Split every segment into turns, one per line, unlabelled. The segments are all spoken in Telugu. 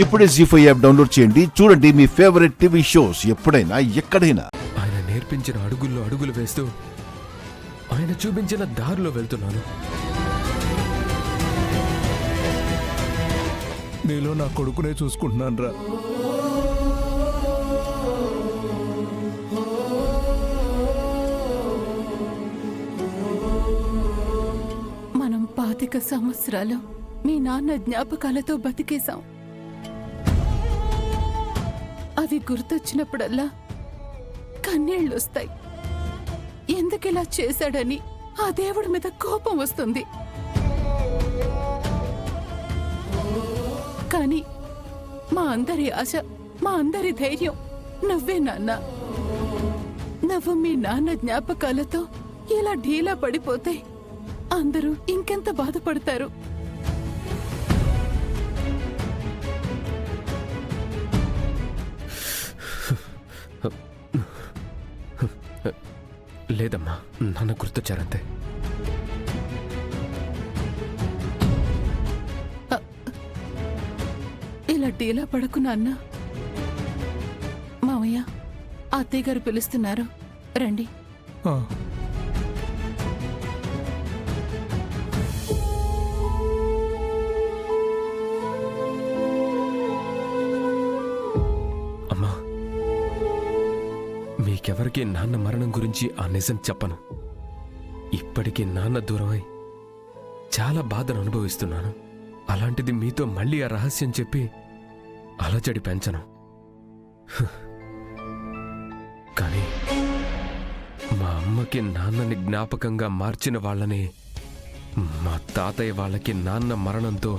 ఇప్పుడే జీ5 యాప్ డౌన్లోడ్ చేయండి. చూడండి మీ ఫేవరెట్ టీవీ షోస్ ఎప్పుడైనా ఎక్కడైనా.
ఆయన నేర్పించిన అడుగుల్లో అడుగులు వేస్తూ ఆయన చూపించిన దారిలో వెళ్తున్నాను.
నీలో నా కొడుకునే చూసుకుంటున్నాను రా.
మనం 25 సంవత్సరాలు మీ నాన్న జ్ఞాపకాలతో బతికేశాం. అవి గుర్తొచ్చినప్పుడల్లా కన్నీళ్ళొస్తాయి. ఎందుకిలా చేశాడని ఆ దేవుడి మీద కోపం వస్తుంది. కానీ మా అందరి ఆశ, మా అందరి ధైర్యం నువ్వే నాన్న. నువ్వు మీ నాన్న జ్ఞాపకాలతో ఇలా ఢీలా పడిపోతే అందరూ ఇంకెంత బాధపడతారు.
లేదమ్మా, నాన్న గుర్తొచ్చారంతే.
ఇలా ఢీలా పడకు నాన్న. మావయ్య, అత్తయ్య గారు పిలుస్తున్నారు, రండి.
ఆ,
అమ్మా, మీకెవరికి నాన్న మరణం గురించి ఆ నిజం చెప్పను. ఇప్పటికీ నాన్న దూరమై చాలా బాధను అనుభవిస్తున్నాను. అలాంటిది మీతో మళ్ళీ ఆ రహస్యం చెప్పి అలజడి పెంచను. కానీ మా అమ్మకి నాన్నని జ్ఞాపకంగా మార్చిన వాళ్ళని, మా తాతయ్య వాళ్ళకి నాన్న మరణంతో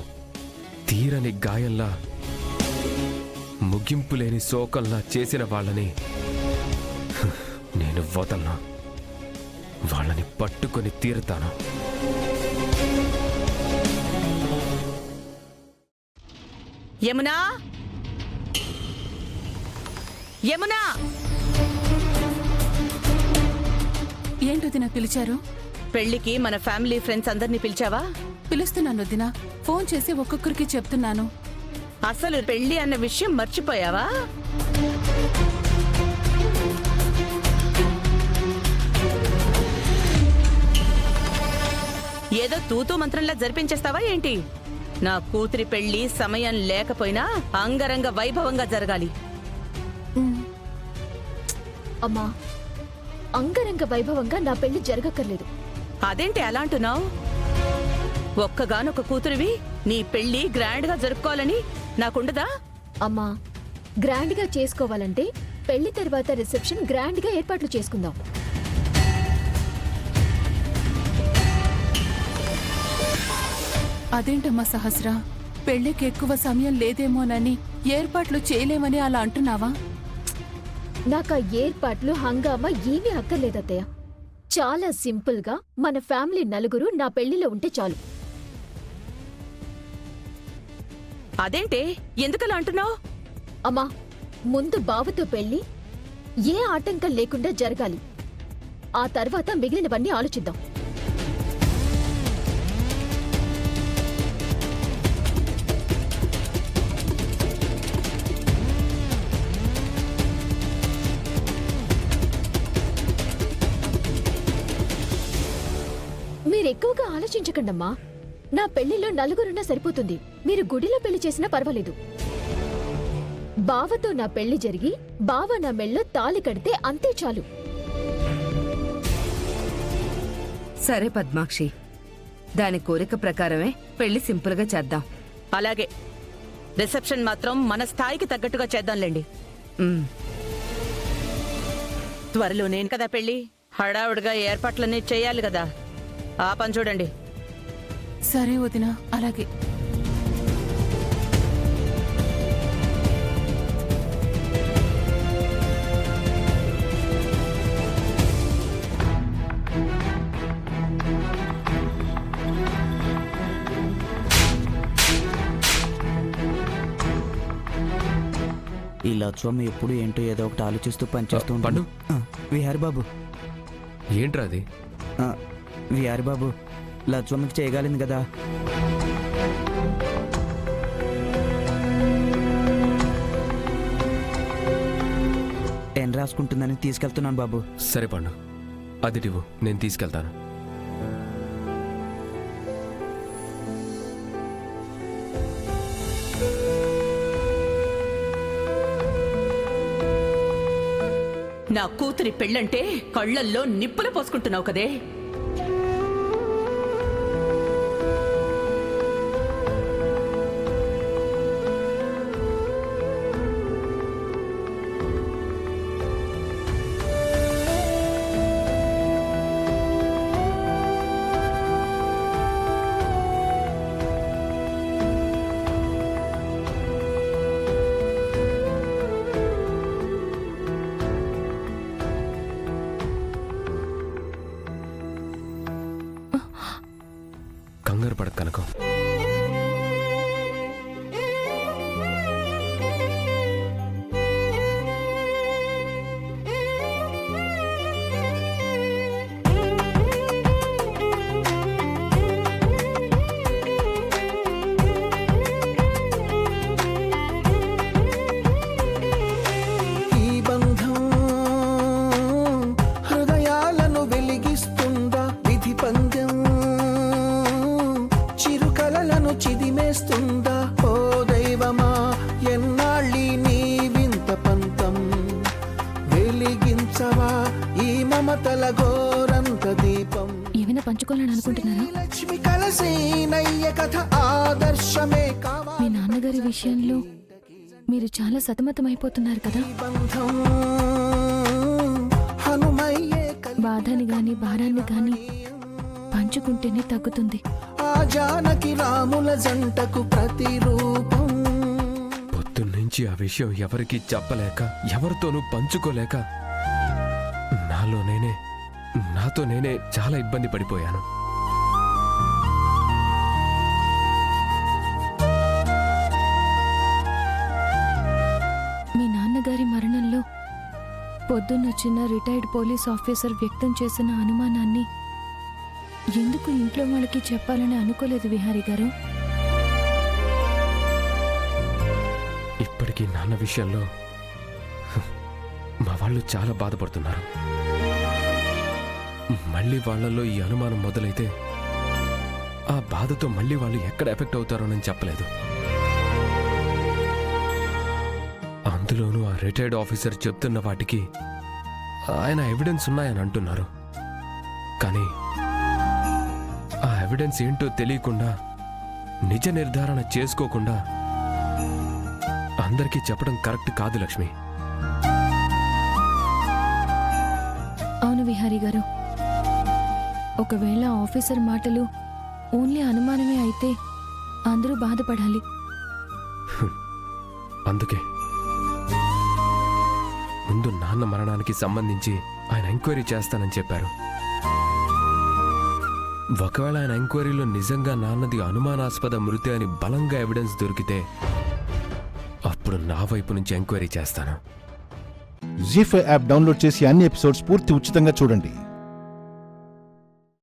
తీరని గాయంలా, ముగింపు లేని శోకంలా చేసిన వాళ్ళని నేను వదలను. వాళ్ళని పట్టుకొని తీరుతాను.
యమునా, యమునా!
ఏంటొదినా పిలిచారు?
పెళ్లికి మన ఫ్యామిలీ ఫ్రెండ్స్ అందరినీ పిలిచావా?
పిలుస్తున్నాను వదినా. ఫోన్ చేసి ఒక్కొక్కరికి చెప్తున్నాను.
అసలు పెళ్లి అన్న విషయం మర్చిపోయావా? ఏదో తూతూ మంత్రంలా జరిపించేస్తావా ఏంటి? నా కూతురి పెళ్లి సమయం లేకపోయినా అంగరంగ వైభవంగా జరగాలి.
అమ్మా, అంగరంగ వైభవంగా నా పెళ్లి జరగక్కర్లేదు.
అదేంటి అలా అంటున్నావు? ఒక్కగానొక్క కూతురివి, నీ పెళ్లి గ్రాండ్ గా జరుపుకోవాలని నాకుండదా?
అమ్మా, గ్రాండ్ గా చేసుకోవాలంటే పెళ్లి తర్వాత రిసెప్షన్ గ్రాండ్ గా ఏర్పాట్లు చేసుకుందాం.
అదేంటమ్మా సహస్ర, పెళ్లికి ఎక్కువ సమయం లేదేమోనని ఏర్పాట్లు చేయలేమని అలా అంటున్నావా?
నాకు ఆ ఏర్పాట్లు హంగామా ఏమీ అక్కర్లేదత్తయ్య. చాలా సింపుల్ గా మన ఫ్యామిలీ నలుగురు నా పెళ్లిలో ఉంటే చాలు.
అదేంటే ఎందుకలా అంటున్నావు?
అమ్మా, ముందు బావతో పెళ్లి ఏ ఆటంకం లేకుండా జరగాలి. ఆ తర్వాత మిగిలినవన్నీ ఆలోచిద్దాం. మీరెక్కువగా ఆలోచించకండమ్మా. నా పెళ్లిలో నలుగురున్నా సరిపోతుంది. మీరు గుడిలో పెళ్లి చేసినా పర్వాలేదు. బావతో నా పెళ్లి జరిగి బావ నా మెళ్ళో తాళి కడితే అంతే చాలు.
సరే పద్మాక్షి, దాని కోరిక ప్రకారమే పెళ్లి సింపుల్గా చేద్దాం.
అలాగే, రిసెప్షన్ మాత్రం మన స్థాయికి తగ్గట్టుగా చేద్దాంలేండి.
ఉమ్.
త్వరలో నేను కదా పెళ్లి, హడావుడిగా ఏర్పాట్లన్నీ చేయాలి కదా. ఆ పని చూడండి.
సరే వదినా, అలాగే.
ఈ లక్ష్మి ఎప్పుడు ఏంటో ఏదో ఒకటి ఆలోచిస్తూ పనిచేస్తూ
పండు,
విహారి బాబు.
ఏంట్రా అది?
విహారి బాబు, లక్ష్మికి చేయగలింది కదా. ఏం రాసుకుంటుందని తీసుకెళ్తున్నాను బాబు.
సరే పండు, అది ఇవ్వు, నేను తీసుకెళ్తాను.
నా కూతురి పెళ్ళంటే కళ్ళల్లో నిప్పులు పోసుకుంటున్నావు కదే.
కంగారు పడక కనకం.
ఈ బంధం హృదయాలను వెలిగిస్తుందా, విధి పందెం చిరుకలలను చిదిమేస్తుందా? ఓ దైవమా, ఎన్నాళ్ళీ నీ వింత పంతం వెలిగించవా ఈ మమతల ఘోరంత దీపం.
ఏమైనా పంచుకోవాలని అనుకుంటున్నారా?
లక్ష్మి కలసి నయ్య కథ ఆదర్శమే కావా.
మీ నాన్నగారి విషయంలో మీరు చాలా సతమతమైపోతున్నారు కదా.
బంధం హనుమయ్యే
బాధని గాని భారాన్ని గాని పంచుకుంటేనే తగ్గుతుంది.
ఆ జానకి రాముల జంటకు ప్రతిరూపం.
పొద్దున్నుంచి ఆ విషయం ఎవరికీ చెప్పలేక, ఎవరితోనూ పంచుకోలేక నాతో నేనే చాలా ఇబ్బంది పడిపోయాను.
మీ నాన్నగారి మరణంలో పొద్దున్నొచ్చిన రిటైర్డ్ పోలీస్ ఆఫీసర్ వ్యక్తం చేసిన అనుమానాన్ని ఎందుకు ఇంట్లో వాళ్ళకి చెప్పాలని అనుకోలేదు విహారీ గారు?
ఇప్పటికీ నాన్న విషయంలో మా వాళ్ళు చాలా బాధపడుతున్నారు. మళ్ళీ వాళ్ళల్లో ఈ అనుమానం మొదలైతే ఆ బాధతో మళ్ళీ వాళ్ళు ఎక్కడ ఎఫెక్ట్ అవుతారోనని చెప్పలేదు. అందులోనూ ఆ రిటైర్డ్ ఆఫీసర్ చెప్తున్న వాటికి ఆయన ఎవిడెన్స్ ఉన్నాయని అంటున్నారు. కానీ ఆ ఎవిడెన్స్ ఏంటో తెలియకుండా, నిజ నిర్ధారణ చేసుకోకుండా అందరికీ చెప్పడం కరెక్ట్ కాదు లక్ష్మి.
అవును విహారీ గారు, ఒకవేళ ఆఫీసర్ మాటలు ఓన్లీ అనుమానమే అయితే అందరూ బాధపడాలి.
అందుకే ముందు నాన్న మరణానికి సంబంధించి ఆయన ఎంక్వైరీ చేస్తానని చెప్పారు. ఒకవేళ ఆయన ఎంక్వైరీలో నిజంగా నాన్నది అనుమానాస్పద మృతి అని బలంగా ఎవిడెన్స్ దొరికితే అప్పుడు నా వైపు నుంచి ఎంక్వైరీ చేస్తాను.
జీ5 యాప్ డౌన్లోడ్ చేసి అన్ని ఎపిసోడ్స్ పూర్తి ఉచితంగా చూడండి.